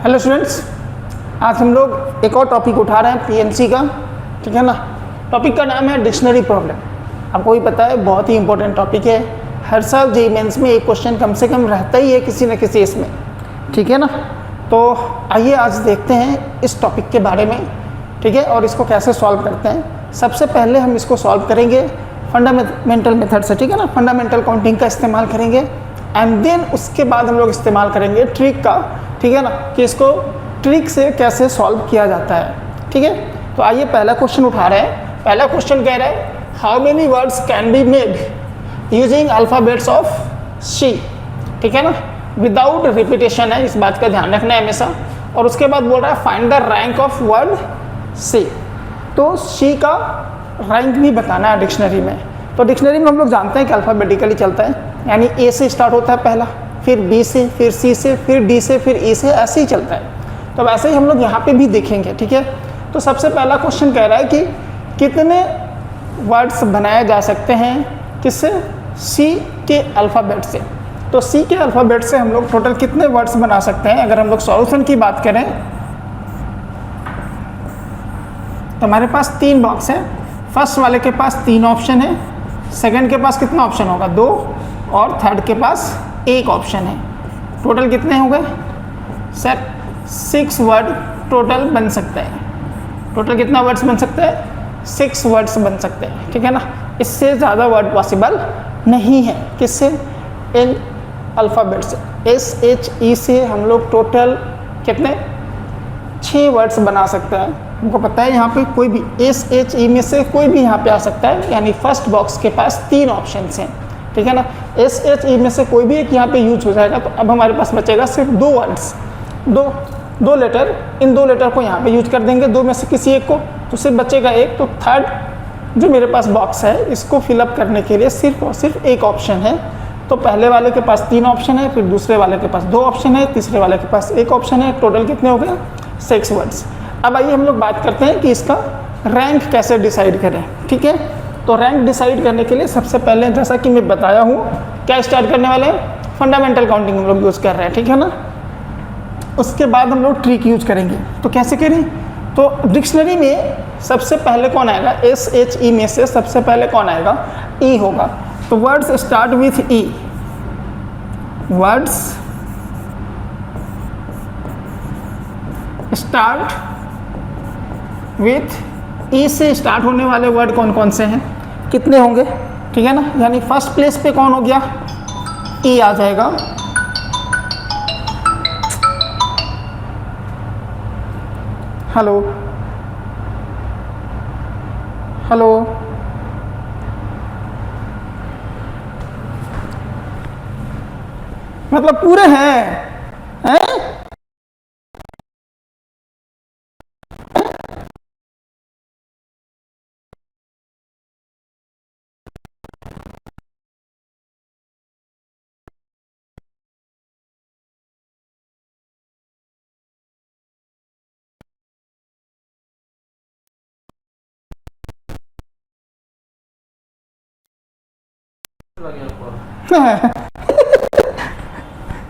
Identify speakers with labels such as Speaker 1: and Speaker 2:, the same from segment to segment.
Speaker 1: Hello students, आज हम लोग एक और टॉपिक उठा रहे हैं पीएनसी का। ठीक है ना। टॉपिक का नाम है डिक्शनरी प्रॉब्लम। आपको भी पता है बहुत ही इंपॉर्टेंट टॉपिक है। हर साल जेईई मेंस में एक क्वेश्चन कम से कम रहता ही है किसी न किसी इसमें। ठीक है ना। तो आइए आज देखते हैं इस टॉपिक के बारे में। ठीक है, और इसको कैसे सॉल्व करते हैं। सबसे पहले हम इसको सॉल्व करेंगे फंडामेंटल मेथड से। ठीक है ना, फंडामेंटल काउंटिंग का इस्तेमाल करेंगे एंड देन उसके बाद हम लोग इस्तेमाल करेंगे ट्रिक का। ठीक है ना, कि इसको ट्रिक से कैसे सॉल्व किया जाता है। ठीक है, तो आइए पहला क्वेश्चन उठा रहे हैं। पहला क्वेश्चन कह रहा है how many words can be made using alphabets of C. ठीक है ना, विदाउट रिपीटेशन है, इस बात का ध्यान रखना है हमेशा। और उसके बाद बोल रहा है find the rank of word C. तो सी का रैंक भी बताना है डिक्शनरी में। तो डिक्शनरी में हम लोग जानते हैं कि अल्फ़ाबेटिकली चलता है, यानी ए से स्टार्ट होता है पहला, फिर बी से, फिर सी से, फिर डी से, फिर ई से, ऐसे ही चलता है। तो वैसे ही हम लोग यहाँ पे भी देखेंगे। ठीक है, तो सबसे पहला क्वेश्चन कह रहा है कि कितने वर्ड्स बनाए जा सकते हैं किससे, सी के अल्फ़ाबेट से। तो सी के अल्फ़ाबेट से हम लोग टोटल कितने वर्ड्स बना सकते हैं। अगर हम लोग सॉल्यूशन की बात करें तो हमारे पास 3 बॉक्स है। फर्स्ट वाले के पास 3 ऑप्शन है, सेकंड के पास कितना ऑप्शन होगा, 2, और थर्ड के पास 1 ऑप्शन है। टोटल कितने हो गए सर, 6 वर्ड टोटल बन सकते हैं। टोटल कितना वर्ड्स बन सकते हैं, 6 वर्ड्स बन सकते हैं। ठीक है ना, इससे ज़्यादा वर्ड पॉसिबल नहीं है। किससे, इन अल्फ़ाबेट से। एस एच ई से हम लोग टोटल कितने 6 वर्ड्स बना सकते हैं। हमको पता है यहाँ पे कोई भी एस एच ई में से कोई भी यहाँ पे आ सकता है, यानी फर्स्ट बॉक्स के पास 3 ऑप्शंस हैं। ठीक है ना, एस एच ई में से कोई भी एक यहाँ पे यूज हो जाएगा। तो अब हमारे पास बचेगा सिर्फ 2 वर्ड्स, दो लेटर। इन 2 लेटर को यहाँ पे यूज कर देंगे, 2 में से किसी एक को, तो सिर्फ बचेगा 1। तो थर्ड जो मेरे पास बॉक्स है इसको फिलअप करने के लिए सिर्फ और सिर्फ 1 ऑप्शन है। तो पहले वाले के पास 3 ऑप्शन है, फिर दूसरे वाले के पास 2 ऑप्शन है, तीसरे वाले के पास 1 ऑप्शन है। टोटल कितने हो गए, 6 वर्ड्स। अब आइए हम लोग बात करते हैं कि इसका रैंक कैसे डिसाइड करें। ठीक है, तो रैंक डिसाइड करने के लिए सबसे पहले जैसा कि मैं बताया हूँ, क्या स्टार्ट करने वाले हैं, फंडामेंटल काउंटिंग हम लोग यूज़ कर रहे हैं। ठीक है ना, उसके बाद हम लोग ट्रिक यूज करेंगे। तो कैसे करें, तो डिक्शनरी में सबसे पहले कौन आएगा, एस एच ई में से सबसे पहले कौन आएगा, ई होगा। तो words start with E. Words start with E से स्टार्ट होने वाले वर्ड कौन कौन से हैं, कितने होंगे। ठीक है ना, यानी फर्स्ट प्लेस पे कौन हो गया, ई आ जाएगा। हेलो हेलो, मतलब पूरे हैं,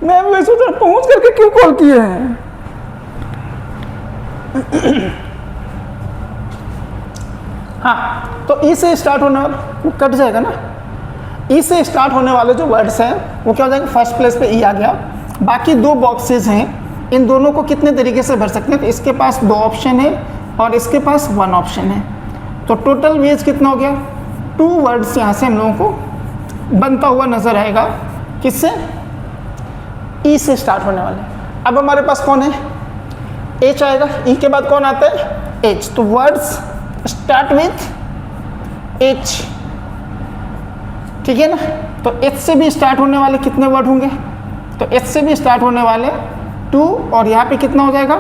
Speaker 1: मैं वैसे तो पहुंच करके क्यों कॉल किए हैं। हाँ, तो ई से स्टार्ट होने वाला वो कट जाएगा ना। ई से स्टार्ट होने वाले जो वर्ड्स हैं वो क्या हो जाएंगे, फर्स्ट प्लेस पे ई आ गया। बाकी 2 बॉक्सेस हैं, इन दोनों को कितने तरीके से भर सकते हैं, तो इसके पास 2 ऑप्शन है और इसके पास 1 ऑप्शन है। तो टोटल वेज कितना हो गया, 2 वर्ड्स यहाँ से हम लोगों को बनता हुआ नजर आएगा। किससे, ई से स्टार्ट होने वाले। अब हमारे पास कौन है, एच आएगा। ई के बाद कौन आता है, एच। तो वर्ड्स स्टार्ट विथ एच। ठीक है ना, तो एच से भी स्टार्ट होने वाले कितने वर्ड होंगे, तो एच से भी स्टार्ट होने वाले 2, और यहाँ पे कितना हो जाएगा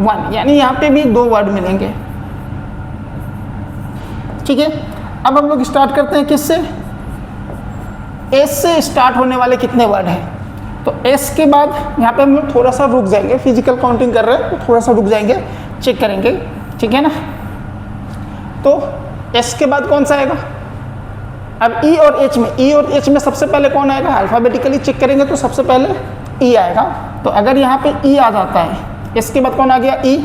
Speaker 1: 1, यानी यहाँ पे भी 2 वर्ड मिलेंगे। ठीक है, अब हम लोग स्टार्ट करते हैं किससे, एस से स्टार्ट होने वाले कितने वर्ड हैं। तो एस के बाद यहाँ पे हम लोग थोड़ा सा रुक जाएंगे, फिजिकल काउंटिंग कर रहे हैं तो थोड़ा सा रुक जाएंगे, चेक करेंगे। ठीक है ना, तो एस के बाद कौन सा आएगा, अब ई और एच में सबसे पहले कौन आएगा, अल्फाबेटिकली चेक करेंगे तो सबसे पहले ई आएगा। तो अगर यहाँ पे ई आ जाता है, इसके बाद कौन आ गया ई,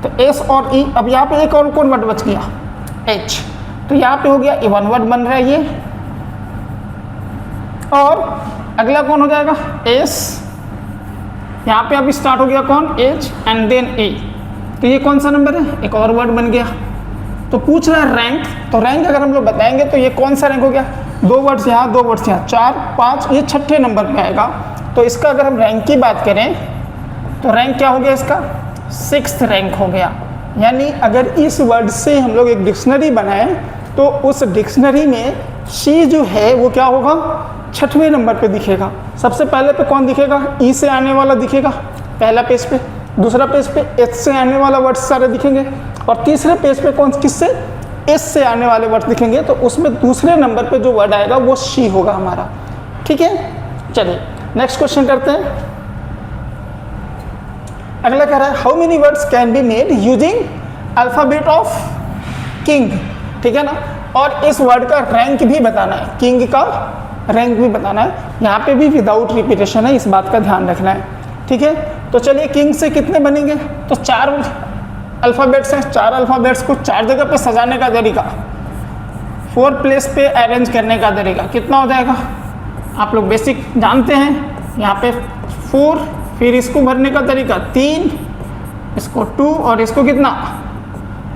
Speaker 1: तो एस और ई। अब यहाँ पे एक और कौन वर्ड बच गया, एच। तो यहाँ पे हो गया ए वन वर्ड बन रहा है ये, और अगला कौन हो जाएगा एस। यहाँ पे अभी स्टार्ट हो गया कौन, एच एंड देन ए। तो ये कौन सा नंबर है, एक और वर्ड बन गया। तो पूछ रहा है रैंक, तो रैंक अगर हम लोग बताएंगे तो ये कौन सा रैंक हो गया, 2 वर्ड्स यहाँ 2 वर्ड्स यहाँ, 4 5, ये 6ठे नंबर पे आएगा। तो इसका अगर हम रैंक की बात करें तो रैंक क्या हो गया इसका, 6th रैंक हो गया। यानी अगर इस वर्ड से हम लोग एक डिक्शनरी बनाएं तो उस डिक्शनरी में शी जो है वो क्या होगा, 6वें नंबर पे दिखेगा। सबसे पहले पे कौन दिखेगा, ई से आने वाला दिखेगा पहला पेज पे, दूसरा पेज पे एच से आने वाला वर्ड सारे दिखेंगे, और तीसरे पेज पे कौन किससे, एस से आने वाले वर्ड दिखेंगे। तो उसमें दूसरे नंबर पे जो वर्ड आएगा वो शी होगा हमारा। ठीक है, चलिए नेक्स्ट क्वेश्चन करते हैं। अगला कह रहा है how many words can be made using alphabet of king. ठीक है ना, और इस वर्ड का रैंक भी बताना है, किंग का रैंक भी बताना है। यहाँ पे भी विदाउट रिपीटेशन है, इस बात का ध्यान रखना है। ठीक है, तो चलिए किंग से कितने बनेंगे, तो 4 अल्फ़ाबेट्स हैं, 4 अल्फ़ाबेट्स को 4 जगह पे सजाने का तरीका, 4 प्लेस पे अरेंज करने का तरीका कितना हो जाएगा, आप लोग बेसिक जानते हैं। यहाँ पे 4, फिर इसको भरने का तरीका 3, इसको 2 और इसको कितना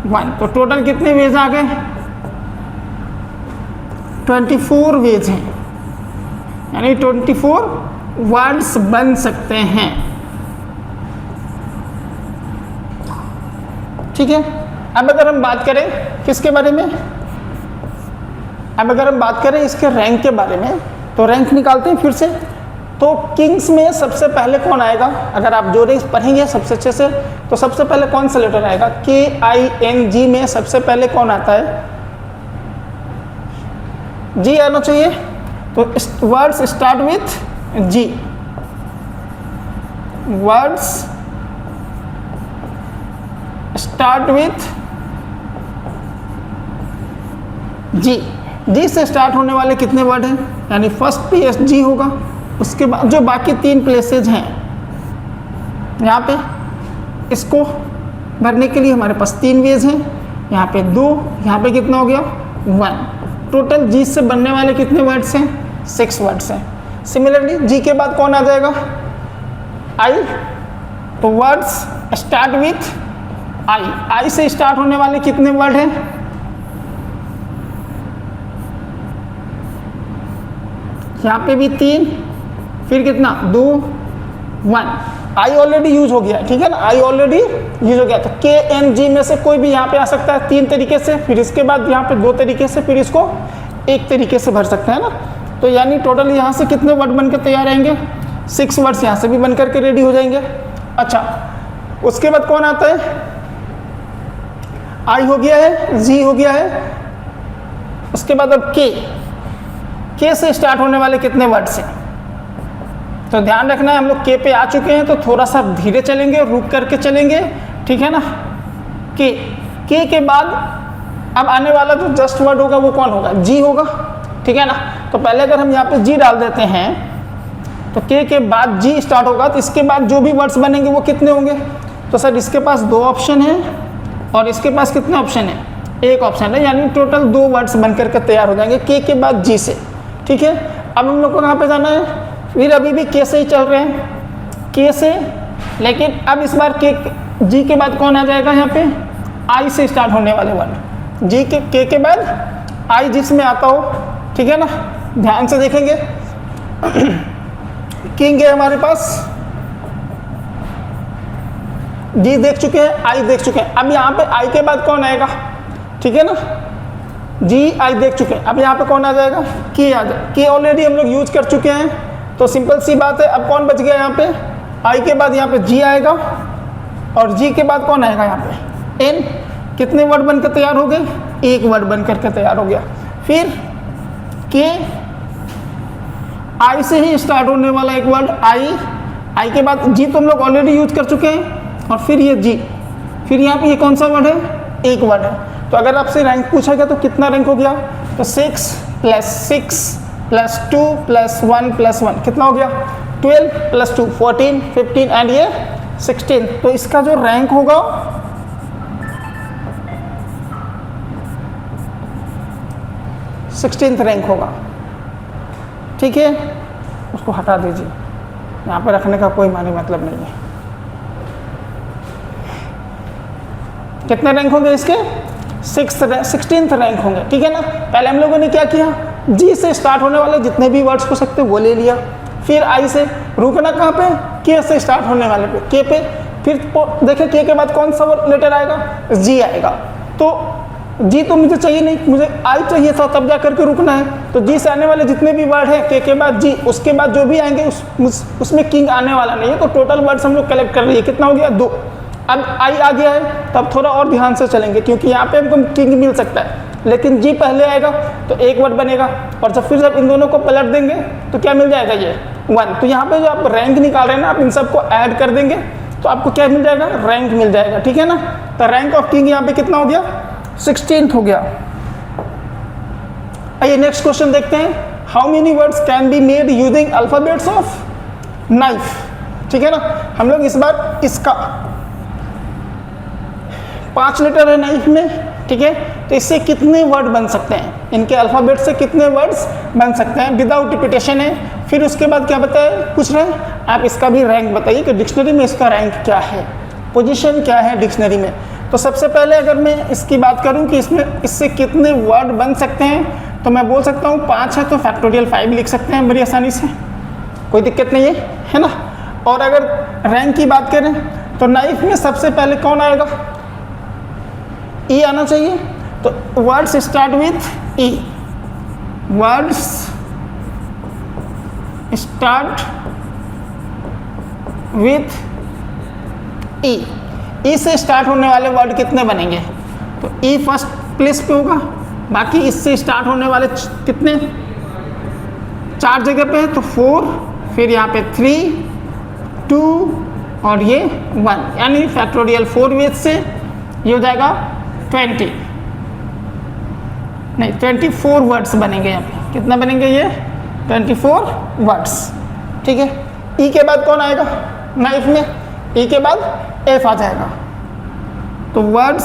Speaker 1: 1। तो टोटल कितने वेज आ गए, 24 वेज हैं, यानी 24 वर्ड्स बन सकते हैं। ठीक है, अब अगर हम बात करें किसके बारे में, अब अगर हम बात करें इसके रैंक के बारे में, तो रैंक निकालते हैं फिर से। तो किंग्स में सबसे पहले कौन आएगा, अगर आप जो रेंज पढ़ेंगे सबसे अच्छे से, तो सबसे पहले कौन सा लेटर आएगा, KING में सबसे पहले कौन आता है, जी आना चाहिए। तो words start with G, words start with G. G से स्टार्ट होने वाले कितने वर्ड हैं, यानी फर्स्ट पे जी होगा, उसके बाद जो बाकी 3 प्लेसेज हैं यहाँ पे, इसको भरने के लिए हमारे पास 3 वेज हैं, यहाँ पे 2, यहाँ पे कितना हो गया 1। टोटल जी से बनने वाले कितने वर्ड्स हैं, 6 वर्ड्स हैं। सिमिलरली जी के बाद कौन आ जाएगा, आई। तो वर्ड्स स्टार्ट विथ आई, आई से स्टार्ट होने वाले कितने वर्ड हैं, यहाँ पे भी 3, फिर कितना 2, 1। आई ऑलरेडी यूज हो गया, ठीक है ना, आई ऑलरेडी यूज हो गया। तो KNG में से कोई भी यहाँ पे आ सकता है 3 तरीके से, फिर इसके बाद यहाँ पे 2 तरीके से, फिर इसको 1 तरीके से भर सकते हैं ना। तो यानी टोटल यहाँ से कितने वर्ड बनकर तैयार रहेंगे, 6 वर्ड्स यहाँ से भी बनकर के रेडी हो जाएंगे। अच्छा, उसके बाद कौन आता है, आई हो गया है, जी हो गया है, उसके बाद अब के से स्टार्ट होने वाले कितने वर्ड्स हैं। तो ध्यान रखना है, हम लोग के पे आ चुके हैं तो थोड़ा सा धीरे चलेंगे और रुक करके चलेंगे, ठीक है ना। के बाद अब आने वाला जो जस्ट वर्ड होगा वो कौन होगा, जी होगा, ठीक है ना। तो पहले अगर हम यहाँ पे जी डाल देते हैं तो के बाद जी स्टार्ट होगा, तो इसके बाद जो भी वर्ड्स बनेंगे वो कितने होंगे। तो सर इसके पास 2 ऑप्शन है और इसके पास कितने ऑप्शन है, 1 ऑप्शन है, यानी टोटल 2 वर्ड्स बनकर के तैयार हो जाएंगे के बाद जी से। ठीक है, अब हम लोग को कहाँ पे जाना है, फिर अभी भी के से ही चल रहे हैं, के से, लेकिन अब इस बार के जी के बाद कौन आ जाएगा, यहाँ पे आई से स्टार्ट होने वाले वर्ड, जी के बाद आई जिसमें आता हो, ठीक है ना। ध्यान से देखेंगे किंग है हमारे पास, जी देख चुके हैं, आई देख चुके हैं, अब यहाँ पे आई के बाद कौन आएगा, ठीक है ना, जी आई देख चुके हैं, अब यहाँ पे कौन आ जाएगा, के आ जाएगा। के ऑलरेडी हम लोग यूज कर चुके हैं, तो सिंपल सी बात है, अब कौन बच गया यहाँ पे, आई के बाद यहाँ पे जी आएगा और जी के बाद कौन आएगा यहाँ पे एन। कितने वर्ड बनकर तैयार हो गए, 1 वर्ड बनकर के तैयार हो गया। फिर के आई से ही स्टार्ट होने वाला एक वर्ड आई के बाद जी तो हम लोग ऑलरेडी यूज कर चुके हैं, और फिर ये जी, फिर यहाँ पे ये कौन सा वर्ड है, 1 वर्ड है। तो अगर आपसे रैंक पूछा गया तो कितना रैंक हो गया, तो 6 + 6 + 2 + 1 + 1 कितना हो गया, 12 + 2 14 15 एंड ये 16। तो इसका जो रैंक होगा 16th रैंक होगा। ठीक है, उसको हटा दीजिए, यहाँ पे रखने का कोई मानी मतलब नहीं है। कितने रैंक होंगे इसके? 16th रैंक होंगे। ठीक है ना। पहले हम लोगों ने क्या किया, जी से स्टार्ट होने वाले जितने भी वर्ड्स हो सकते वो ले लिया, फिर आई से रुकना कहाँ पे, के से स्टार्ट होने वाले पे, के पे, फिर देखें के बाद कौन सा लेटर आएगा, जी आएगा। तो जी तो मुझे चाहिए नहीं, मुझे आई चाहिए था, तब जा करके रुकना है। तो जी से आने वाले जितने भी वर्ड हैं के बाद जी, उसके बाद जो भी आएंगे उसमें किंग आने वाला नहीं है। तो टोटल वर्ड्स हम लोग कलेक्ट कर लिए, कितना हो गया 2। अब आई आ गया है, तब थोड़ा और ध्यान से चलेंगे क्योंकि यहाँ पे हमको किंग मिल सकता है, लेकिन जी पहले आएगा तो एक वर्ड बनेगा, और जब इन दोनों को पलट देंगे तो क्या मिल जाएगा, ये 1। तो यहाँ पे जो आप रैंक निकाल रहे हैं ना, आप इन सबको ऐड कर देंगे तो आपको क्या मिल जाएगा, रैंक मिल जाएगा। ठीक है ना। तो रैंक ऑफ किंग यहाँ पे कितना हो गया, 16th हो गया। आइए नेक्स्ट क्वेश्चन देखते हैं। How many words can be made using alphabets of knife. ठीक है ना। हम लोग इस बार इसका 5 लेटर है नाइफ में, ठीक है, तो इससे कितने वर्ड बन सकते हैं, इनके अल्फाबेट से कितने वर्ड्स बन सकते हैं विदाउट रिपीटेशन है। फिर उसके बाद क्या बताए, पूछ रहे हैं आप इसका भी रैंक बताइए कि डिक्शनरी में इसका रैंक क्या है, पोजीशन क्या है डिक्शनरी में। तो सबसे पहले अगर मैं इसकी बात करूं कि इससे कितने वर्ड बन सकते हैं, तो मैं बोल सकता हूं 5 है तो फैक्टोरियल 5 लिख सकते हैं बड़ी आसानी से, कोई दिक्कत नहीं है ना। और अगर रैंक की बात करें तो नाइफ में सबसे पहले कौन आएगा, ई आना चाहिए। तो words start with E, words start with E. E से स्टार्ट होने वाले वर्ड कितने बनेंगे, तो ई फर्स्ट प्लेस पे होगा, बाकी इससे स्टार्ट होने वाले कितने 4 जगह पे है, तो 4, फिर यहाँ पे 3, 2 और ये 1, यानी फैक्टोरियल 4 वेज से ये हो जाएगा 20 नहीं 24 वर्ड्स बनेंगे। यहाँ पे कितना बनेंगे, ये 24 वर्ड्स। ठीक है। ई के बाद कौन आएगा नाइफ में, ई के बाद एफ आ जाएगा। तो वर्ड्स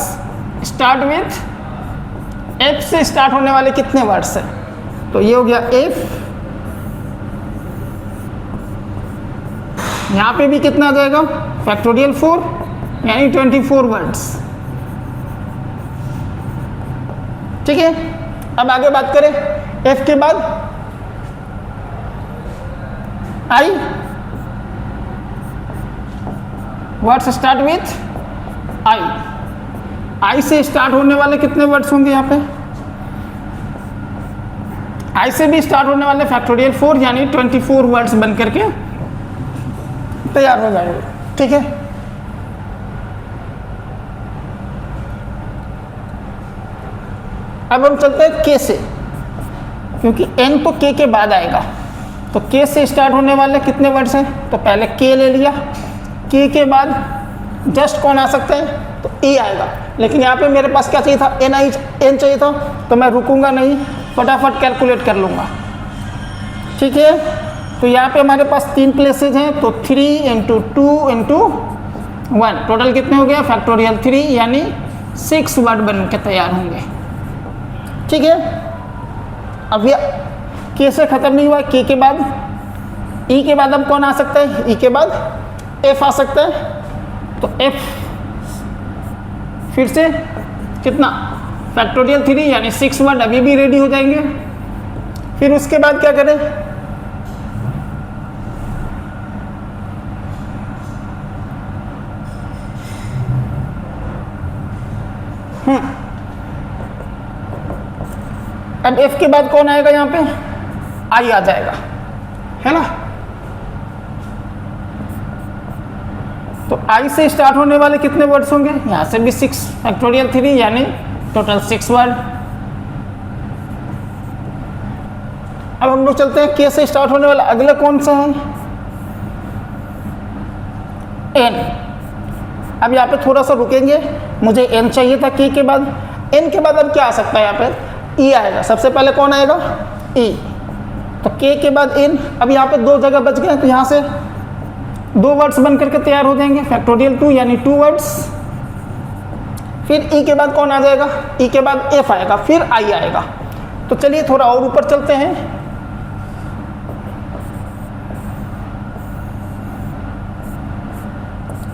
Speaker 1: स्टार्ट विथ एफ से स्टार्ट होने वाले कितने वर्ड्स हैं, तो ये हो गया एफ। यहाँ पे भी कितना आ जाएगा, फैक्टोरियल 4 यानी 24 वर्ड्स। ठीक है। अब आगे बात करें, एफ के बाद आई, वर्ड्स स्टार्ट विथ आई। आई से स्टार्ट होने वाले कितने वर्ड्स होंगे यहाँ पे, आई से भी स्टार्ट होने वाले फैक्टोरियल 4 यानी 24 वर्ड्स बन करके तैयार हो जाएंगे। ठीक है। अब हम चलते हैं के से, क्योंकि एन तो के बाद आएगा, तो के से स्टार्ट होने वाले कितने वर्ड्स हैं, तो पहले के ले लिया, के बाद जस्ट कौन आ सकते हैं, तो ए आएगा। लेकिन यहाँ पे मेरे पास क्या चाहिए था, एन चाहिए था, तो मैं रुकूंगा नहीं, फटाफट कैलकुलेट कर लूँगा। ठीक है। तो यहाँ पे हमारे पास 3 प्लेसेज हैं, तो 3 × 2 × 1 टोटल कितने हो गया, फैक्टोरियल 3 यानी 6 वर्ड बन के तैयार होंगे। ठीक है। अब ये के से खत्म नहीं हुआ, के बाद ई के बाद अब कौन आ सकता है, ई के बाद एफ आ सकता है। तो एफ फिर से कितना, फैक्टोरियल 3 यानी 6 वर्ड अभी भी रेडी हो जाएंगे। फिर उसके बाद क्या करें, अब एफ के बाद कौन आएगा, यहाँ पे आई आ जाएगा, है ना। तो आई से स्टार्ट होने वाले कितने वर्ड्स होंगे, यहाँ से भी 6 फैक्टोरियल 3 यानी टोटल 6 वर्ड। अब हम लोग चलते हैं के से स्टार्ट होने वाला अगला कौन सा है, एन। अब यहाँ पे थोड़ा सा रुकेंगे, मुझे एन चाहिए था के बाद। एन के बाद अब क्या आ सकता है, यहाँ पे ई आएगा। सबसे पहले कौन आएगा, ई। तो के के बाद एन, अब यहाँ पे 2 जगह बच गए, तो यहाँ से 2 वर्ड्स बन करके तैयार हो जाएंगे, फैक्टोरियल 2 यानी 2 वर्ड्स। फिर ई के बाद कौन आ जाएगा, ई के बाद एफ आएगा, फिर आई आएगा। तो चलिए थोड़ा और ऊपर चलते हैं।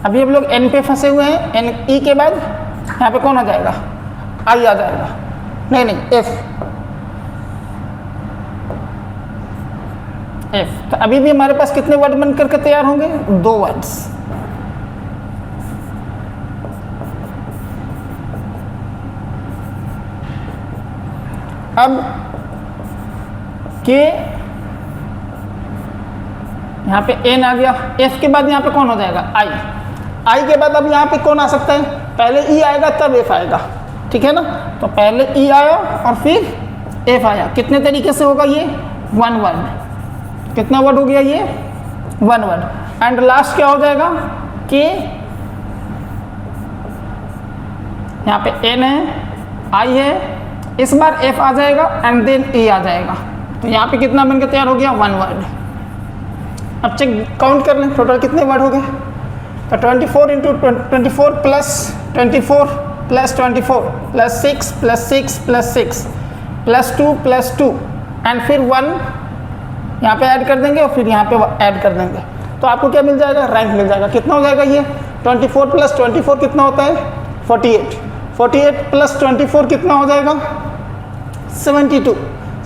Speaker 1: अभी हम लोग एन पे फंसे हुए हैं, एन ई के बाद यहाँ पे कौन आ जाएगा, आई आ जाएगा, नहीं एफ, एफ। तो अभी भी हमारे पास कितने वर्ड बन करके तैयार होंगे, 2 वर्ड्स। अब के यहाँ पे एन आ गया, एफ के बाद यहाँ पे कौन हो जाएगा, आई, आई के बाद अब यहाँ पे कौन आ सकता है, पहले ई आएगा तब एफ आएगा, ठीक है ना। तो पहले ई आया और फिर एफ आया। कितने तरीके से होगा ये, 1 वर्ड। कितना वर्ड हो गया ये, 1 वर्ड। एंड लास्ट क्या हो जाएगा, के, यहाँ पे एन है, आई है, इस बार एफ आ जाएगा एंड देन ए आ जाएगा। तो यहाँ पे कितना बनकर तैयार हो गया, 1 वर्ड। अब चेक काउंट कर लें टोटल कितने वर्ड हो गए। तो 24 into 24 plus 24 plus 24 plus 6 plus 6 plus 6 plus 2 and फिर 1 यहाँ पे ऐड कर देंगे और फिर यहाँ पे ऐड कर देंगे। तो आपको क्या मिल जाएगा, रैंक मिल जाएगा। कितना हो जाएगा ये, 24 प्लस 24 कितना होता है, 48। 48 प्लस 24 कितना हो जाएगा, 72।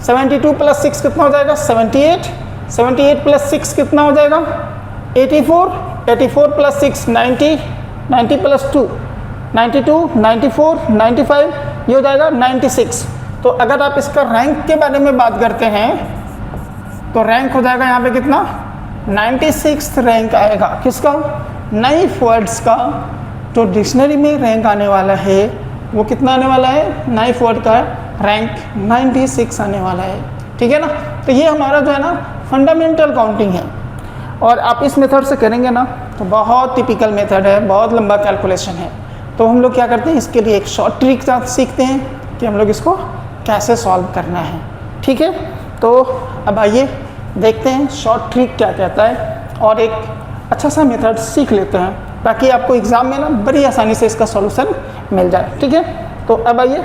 Speaker 1: 72 प्लस 6 कितना हो जाएगा, 78। 78 प्लस 6 कितना हो जाएगा, 84। 84 प्लस 6 90। 90 प्लस 2 92। 94 95 ये हो जाएगा 96। तो अगर आप इसका रैंक के बारे में बात करते हैं तो रैंक हो जाएगा यहाँ पे कितना, 96 रैंक आएगा। किसका, नाइफ वर्ड्स का जो डिक्शनरी में रैंक आने वाला है वो कितना आने वाला है, नाइफ वर्ड का रैंक 96 आने वाला है, ठीक है ना। तो ये हमारा जो है ना फंडामेंटल काउंटिंग है। और आप इस मेथड से करेंगे ना तो बहुत टिपिकल मेथड है, बहुत लंबा कैलकुलेशन है। तो हम लोग क्या करते हैं, इसके लिए एक शॉर्ट ट्रिक सीखते हैं कि हम लोग इसको कैसे सॉल्व करना है, ठीक है। तो अब आइए देखते हैं शॉर्ट ट्रिक क्या कहता है और एक अच्छा सा मेथड सीख लेते हैं ताकि आपको एग्ज़ाम में ना बड़ी आसानी से इसका सॉल्यूशन मिल जाए, ठीक है। तो अब आइए